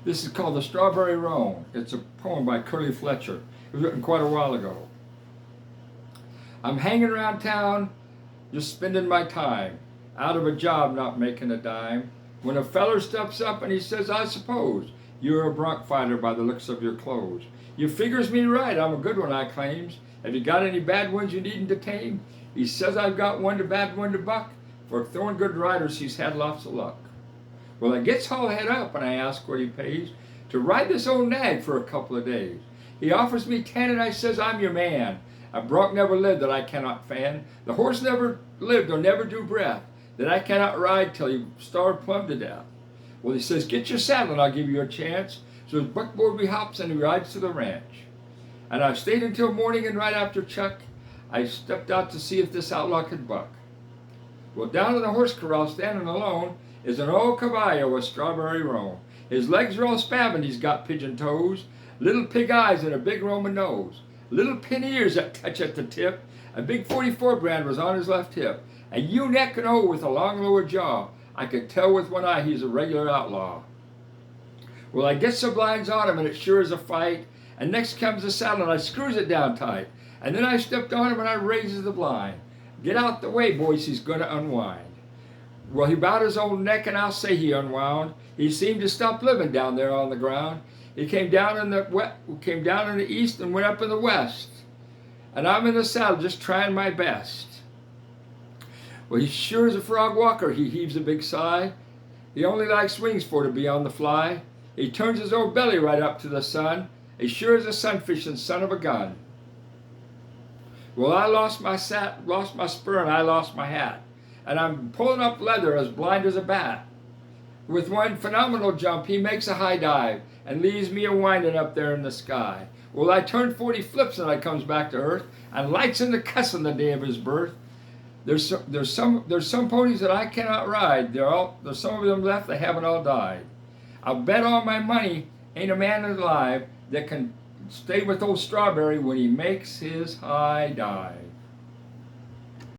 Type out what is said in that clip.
This is called The Strawberry Roan. It's a poem by Curley Fletcher. It was written quite a while ago. I'm hanging around town, just spending my time, out of a job, not making a dime, when a feller steps up and he says, I suppose you're a bronc fighter by the looks of your clothes. You figures me right, I'm a good one, I claims. Have you got any bad ones you needin' to tame? He says I've got one to bad, one to buck. For throwing good riders, he's had lots of luck. Well, I gets all head up and I ask what he pays to ride this old nag for a couple of days. He offers me 10 and I says, I'm your man. A bronc never lived that I cannot fan. The horse never lived or never drew breath that I cannot ride till he starved plumb to death. Well, he says, get your saddle and I'll give you a chance. So his buckboard we hops and he rides to the ranch. And I stayed until morning, and right after Chuck, I stepped out to see if this outlaw could buck. Well, down in the horse corral, standing alone, is an old caballo with Strawberry Roan. His legs are all spavined, he's got pigeon toes, little pig eyes and a big Roman nose, little pin ears that touch at the tip, a big 44 brand was on his left hip, a ewe-neck and O with a long lower jaw. I could tell with one eye he's a regular outlaw. Well, I gets the blinds on him and it sure is a fight, and next comes the saddle and I screws it down tight, and then I stepped on him and I raises the blind. Get out the way, boys, he's gonna unwind. Well, he bowed his old neck and I'll say he unwound. He seemed to stop living down there on the ground. He came down in the east and went up in the west. And I'm in the saddle just trying my best. Well, he sure is a frog walker, he heaves a big sigh. He only likes wings for to be on the fly. He turns his old belly right up to the sun. He sure is a sunfish and son of a gun. Well, I lost my spur and I lost my hat. And I'm pulling up leather as blind as a bat. With one phenomenal jump, he makes a high dive and leaves me a-winding up there in the sky. Well, I turn 40 flips and I comes back to earth and lights in the cussing the day of his birth. There's some ponies that I cannot ride. There's some of them left, they haven't all died. I'll bet all my money ain't a man alive that can stay with old Strawberry when he makes his high dive.